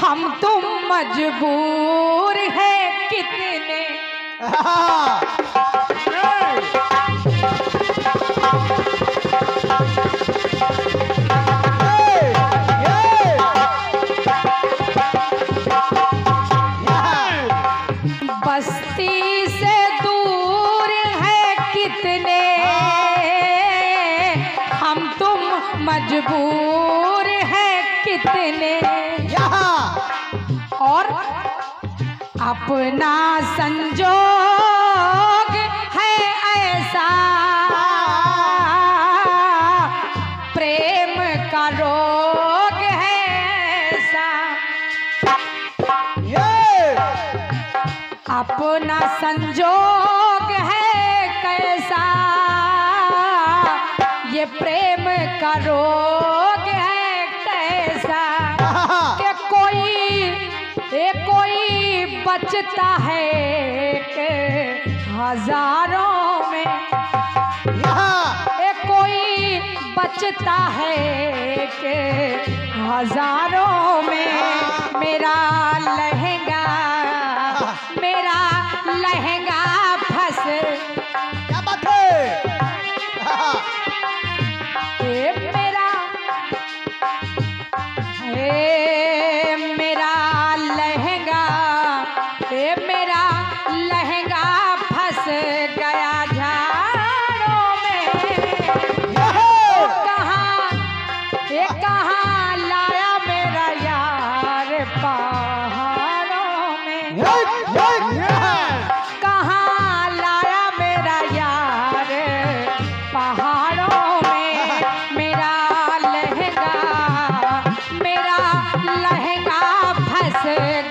हम तुम मजबूर है कितने। बस्ती से दूर है कितने, हम तुम मजबूर है कितने। और अपना संजोग है ऐसा, प्रेम का रोग है ऐसा। अपना संजोग है कैसा, ये प्रेम का रोग है कैसा। कि कोई बचता है कि हजारों में, कोई बचता है कि हजारों में। मेरा लहंगा फंस, क्या बात है। मेरा लहंगा फंस गया झाड़ों में। कहाँ लाया मेरा यार पहाड़ों में। कहाँ लाया मेरा यार पहाड़ों में। मेरा लहंगा फंस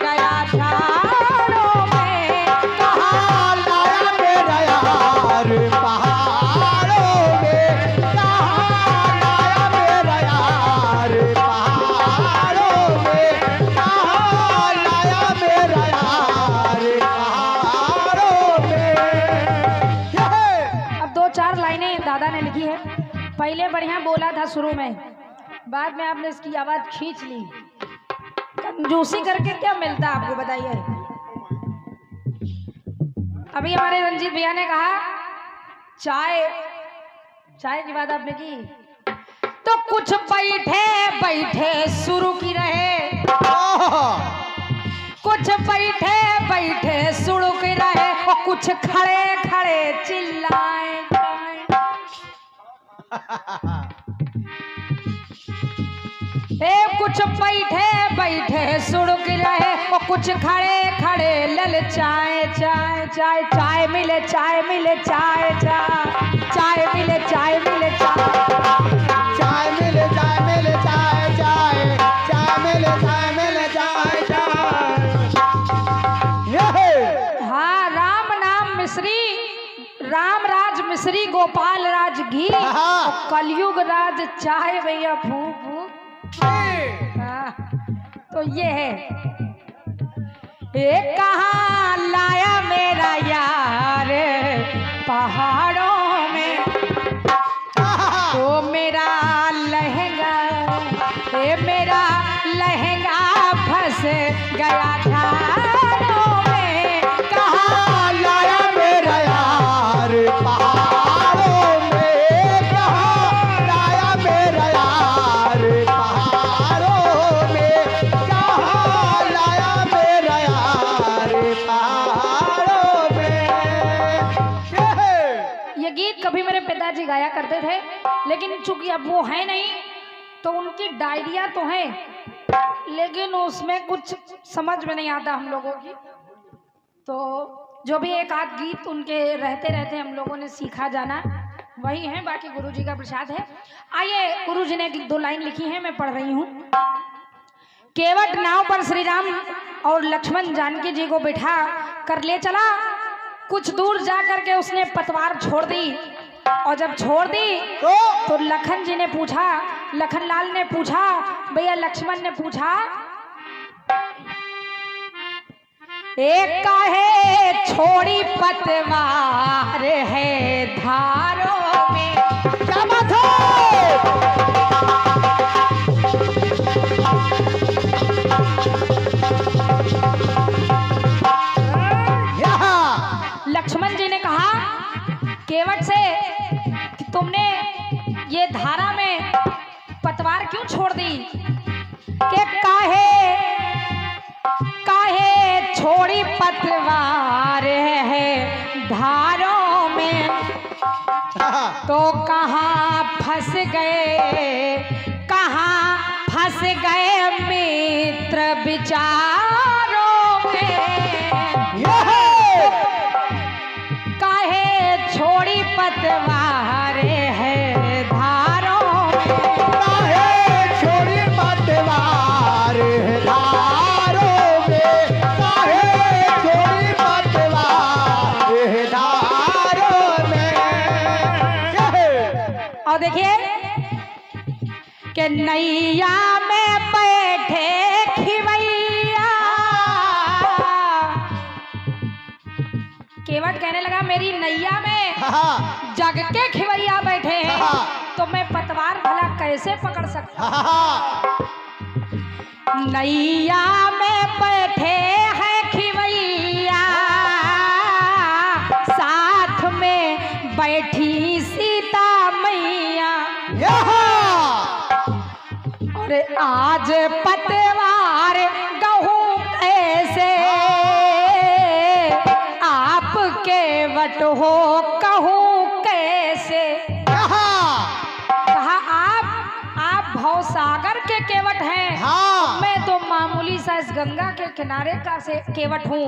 गया झाड़ों में। कहाँ लाया मेरा यार पहाड़ों में। कहाँ लाया मेरा यार पहाड़ों में। कहाँ लाया मेरा यार पहाड़ों में। अब 2-4 लाइनें दादा ने लिखी है। पहले बढ़िया बोला था शुरू में, बाद में आपने इसकी आवाज खींच ली। कंजूसी करके क्या मिलता है आपको बताइए। अभी हमारे रंजीत भैया ने कहा चाय की बात आपने की, तो कुछ बैठे शुरू की रहे, कुछ बैठे शुरू की रहे, और कुछ खड़े चिल्लाए। कुछ बैठे सुड़क रहे, और कुछ खड़े ललचाए। चाय मिले चाय मिले चाय मिले चाय मिले चाय मिले हाँ, राम राज मिश्री, गोपाल राज घी, कलयुग राज चाय भैया फूक। तो ये है, कहाँ लाया मेरा यार पहाड़ों में। तो मेरा लहंगा फंस गया झाड़ों में। कहाँ लाया मेरा यार पहाड़ों में। कहाँ लाया मेरा यार पहाड़ों में। कहाँ लाया मेरा यार पहाड़ों में। ये गीत कभी मेरे पिताजी गाया करते थे, लेकिन चूंकि अब वो है नहीं, तो उनकी डायरिया तो है, लेकिन उसमें कुछ समझ में नहीं आता हम लोगों की। तो जो भी एक आध गीत उनके रहते हम लोगों ने सीखा जाना वही है, बाकी गुरुजी का प्रसाद है। आइए, गुरुजी ने 2 लाइन लिखी है, मैं पढ़ रही हूँ। केवट नाव पर श्री राम और लक्ष्मण जानकी जी को बिठा कर ले चला। कुछ दूर जा करके उसने पतवार छोड़ दी, और जब छोड़ दी तो लखन जी ने पूछा, लखन लाल ने पूछा, भैया लक्ष्मण ने पूछा, एक काहे छोड़ी पतवार है धारों में। क्या बात है। छोड़ दी कि काहे काहे छोड़ी पतवार है धारों में, तो कहाँ फंस गए, कहाँ फंस गए मित्र विचारों में। काहे छोड़ी पतवार है धारों में, काहे छोड़ी पतवार है धारों में, काहे छोड़ी पतवार है धारों में। और देखिए कि नैया में बैठे खिवैया, केवट कहने लगा मेरी नैया में जग के खिवैया बैठे हैं, तो मैं पतवार भला कैसे पकड़ सकता। नैया में बैठे हैं खिवैया, साथ में बैठी सीता मैया, और आज पतवार गहूं कैसे आप केवट हो कहूं कैसे। कहा आप भवसागर के केवट हैं, मैं तो मामूली सा इस गंगा के किनारे का से केवट हूँ,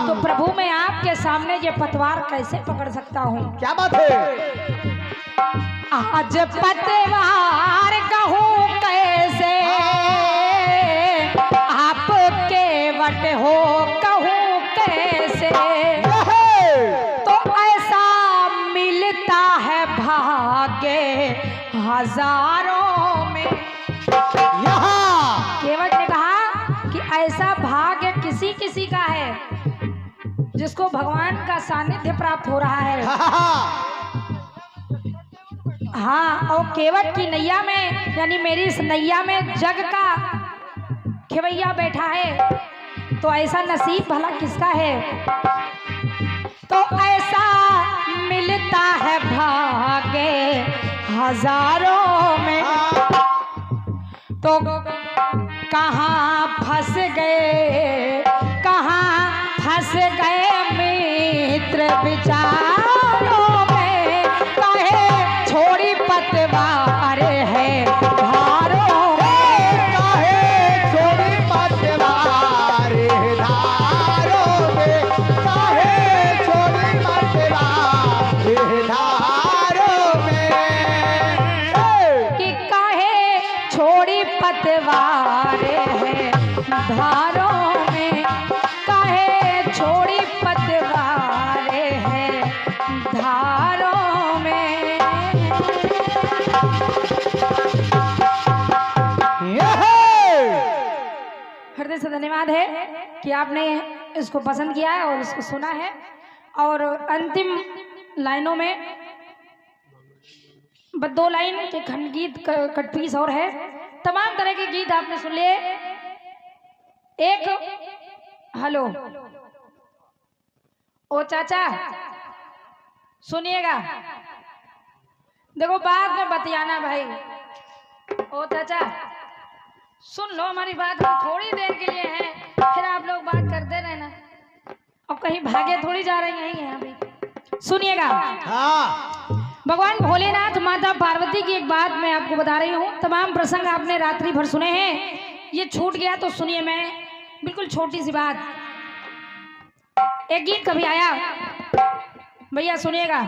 तो प्रभु मैं आपके सामने ये पतवार कैसे पकड़ सकता हूँ। क्या बात है। आज पतवार कहूं कैसे आप केवट हो कहूं कैसे, तो ऐसा मिलता है भाग्य हजारों में। केवट ने कहा कि ऐसा भाग्य किसी किसी का है जिसको भगवान का सानिध्य प्राप्त हो रहा है। हाँ, और केवट की नैया में यानी मेरी इस नैया में जग का खिवैया बैठा है, तो ऐसा नसीब भला किसका है। तो ऐसा मिलता है भाग्य हजारों में, तो कहाँ फंस गए, कहाँ फंस गए मित्र विचारों में, काहे छोड़ी पतवार है धारों में, काहे छोड़ी पतवार है धारों में, काहे छोड़ी पतवार है धारों में। कि काहे छोड़ी पतवार है धारों में, काहे छोड़ी पतवार है धारों में। हृदय से धन्यवाद है कि आपने इसको पसंद किया है और इसको सुना है। और अंतिम लाइनों में बस 2 लाइन के खंड गीत कटपीस और है। तमाम तरह के गीत आपने सुन लिए। एक हेलो ओ चाचा सुनिएगा, देखो बाद में बतियाना भाई। ओ चाचा सुन लो हमारी बात, हम थोड़ी देर के लिए हैं, फिर आप लोग बात करते रहना। अब कहीं भागे थोड़ी जा रही हैं यहाँ पे, सुनिएगा। भगवान भोलेनाथ माता पार्वती की एक बात मैं आपको बता रही हूँ। तमाम प्रसंग आपने रात्रि भर सुने हैं, ये छूट गया तो सुनिए। मैं बिल्कुल छोटी सी बात, एक गीत कभी आया भैया, सुनिएगा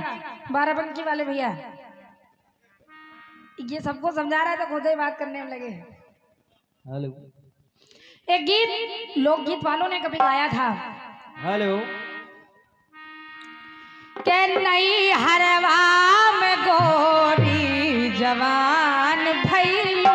12 वाले भैया, ये सबको समझा रहा है तो खुद ही बात करने में लगे। हेलो, एक गीत लोकगीत वालों ने कभी गाया था। हेलो, के नई हरवा में गोरी जवान भैलू,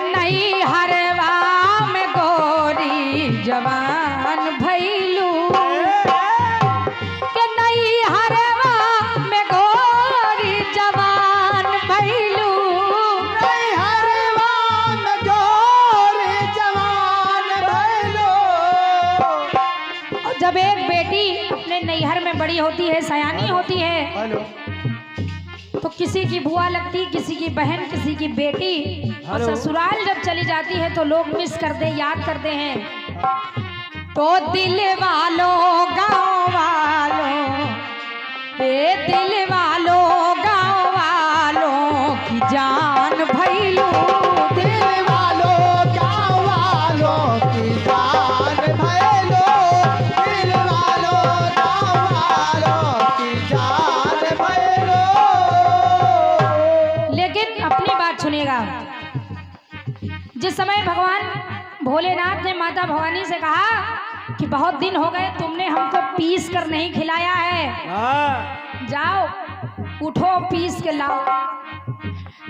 नई हरवा में गोरी जवान भैलू, के नई हरवा में गोरी जवान भैलू, नई हरवा में गोरी जवान भैलू। जब एक बेटी अपने नैहर में बड़ी होती है, सयानी होती है, हेलो तो किसी की बुआ लगती, किसी की बहन, किसी की बेटी, और हेलो। ससुराल जब चली जाती है तो लोग मिस करते, याद करते हैं। तो दिल वालों, गाँव वालों, ए दिल वालों, गाँव वालों की जान भैलू, दिल वालों, गाँव वालों की जान भैलो, दिल वालों, गाँव वालों की जान भैलो। लेकिन अपनी बात सुनिएगा। जिस समय भगवान भोलेनाथ ने माता भवानी से कहा कि बहुत दिन हो गए तुमने हमको पीस कर नहीं खिलाया है, जाओ उठो पीस के लाओ,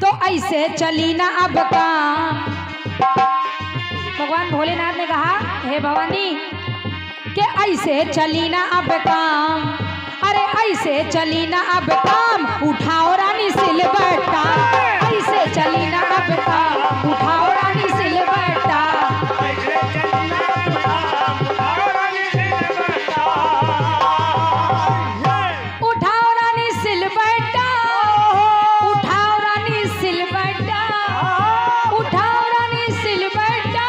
तो ऐसे चली ना अब काम। भगवान भोलेनाथ ने कहा, हे भवानी कि ऐसे चली ना अब काम, अरे ऐसे चली ना अब काम, उठाओ रानी सिलबट्टा, ऐसे चली ना अब काम, उठाओ रानी सिलबट्टा। उठाओ रानी सिलबट्टा, उठाओ रानी सिलबट्टा, उठाओ रानी सिलबट्टा,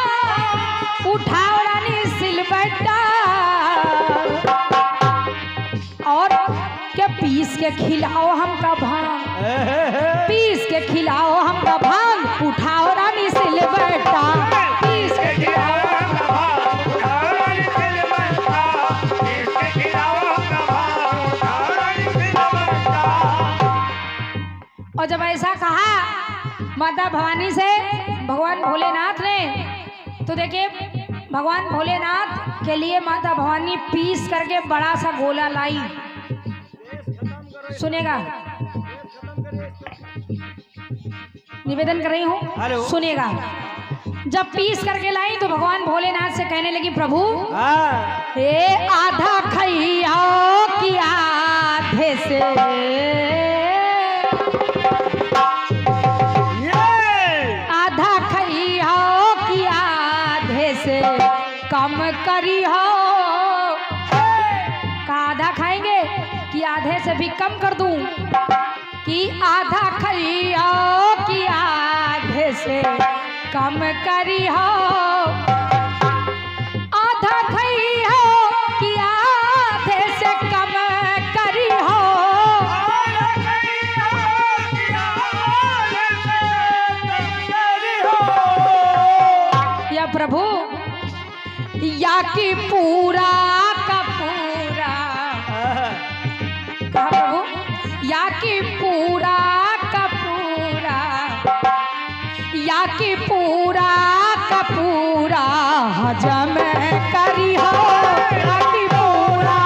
उठाओ रानी सिलबट्टा। और क्या पीस के खिलाओ हमका भांग, पीस के खिलाओ हमका भांग, उठाओ रानी सिलबट्टा, पीस के खिलाओ हमका भांग, उठाओ रानी सिलबट्टा, पीस के खिलाओ हमका भांग, उठाओ रानी सिलबट्टा। और जब ऐसा कहा माता भवानी से भगवान भोलेनाथ ने, तो देखिए भगवान भोलेनाथ के लिए माता भवानी पीस करके बड़ा सा गोला लाई। सुनेगा, निवेदन कर रही हूँ, सुनेगा। जब पीस करके लाई तो भगवान भोलेनाथ से कहने लगी, प्रभु ए आधा खैया की आधे से, आधा खैया की आधे से कम करी हो, का आधा खाएंगे कि आधे से भी कम कर दूं, कि आधा खैया कि आधे से कम करी हो, आधा खैया कि आधे से कम करी हो, या प्रभु या कि पूरा का पूरा, कहा प्रभु या कि पूरा का पूरा, या कि पूरा का पूरा हजम करी हो, या कि पूरा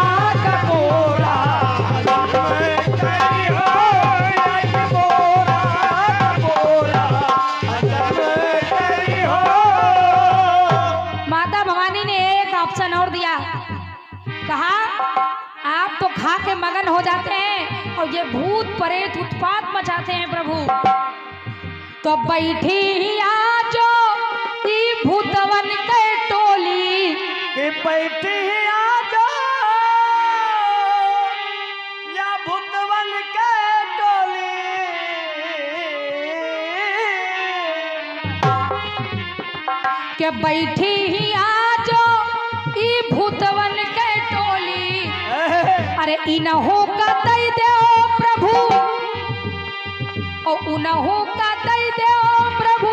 का पूरा हजम करी हो, या कि पूरा का पूरा हजम करी हो। माता भवानी ने एक ऑप्शन और दिया, कहा आप तो खा के मगन हो जाते हैं और ये भूत प्रेत उत्पात मचाते हैं प्रभु, तो बैठी ही आजो ई भूतवन के टोली, कि बैठी ही आजो या भूतवन के टोली, के बैठी ही आजो ई भूतवन के टोली, अरे इनहो का दई दो प्रभु, और उनहो का दई दो प्रभु,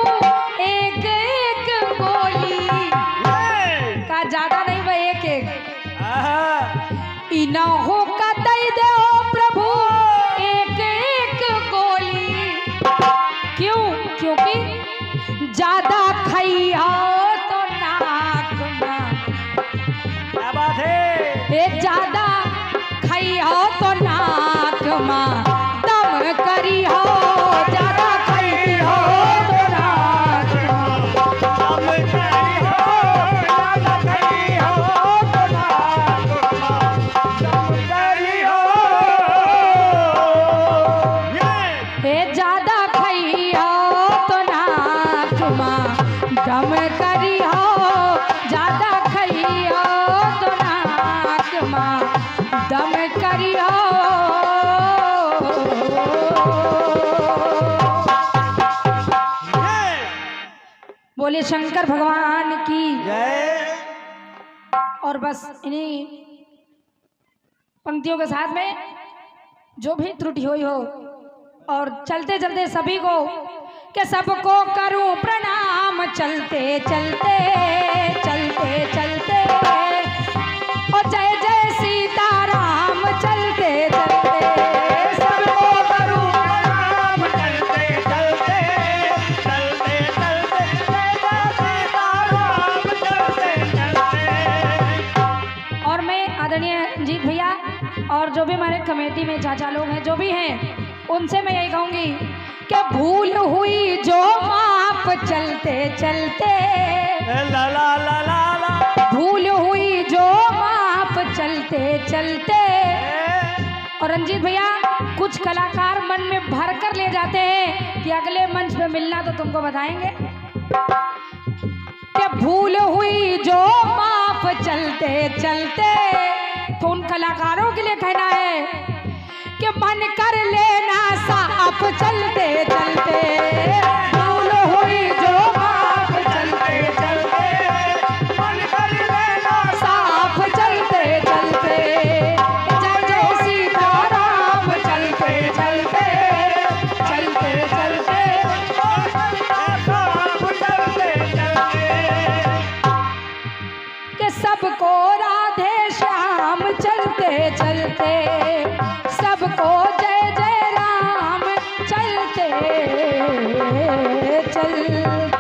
एक एक गोली, का ज्यादा नहीं भाई, एक एक इनहो का दई दो प्रभु, एक एक गोली। क्यों? क्योंकि ज्यादा खैया तो नाक में, क्या बात है, ज्यादा खैया तो नाक में दम करी हो, ज्यादा खई हो तो नाक में दम करी हो, ज्यादा खई हो तो नाक में दम करी हो। बोले शंकर भगवान की जय। और बस इन्हीं पंक्तियों के साथ में जो भी त्रुटि हुई हो और चलते चलते सभी को कि सबको करूं प्रणाम चलते चलते चलते चलते और जय जय सीताराम चलते चलते सबको करूं प्रणाम चलते चलते चलते चलते जय जय सीताराम चलते चलते। और मैं आदरणीय रंजीत भैया और जो भी हमारे कमेटी में चाचा लोग हैं जो भी हैं उनसे मैं यही कहूंगी कि भूल हुई जो माप चलते चलते ला ला ला ला ला। भूल हुई जो माप चलते चलते। और रंजीत भैया कुछ कलाकार मन में भर कर ले जाते हैं कि अगले मंच पे मिलना तो तुमको बताएंगे कि भूल हुई जो माप चलते चलते। तो उन कलाकारों के लिए कहना है कि मन कर लेना साफ चलते चलते भूल हुई जो माप चलते चलते मन कर लेना साफ चलते चलते जय जय सीताराम चलते चलते चलते चलते चलते चलते। कि सबको राधे श्याम चलते चलते सबको जय जय राम चलते चलते।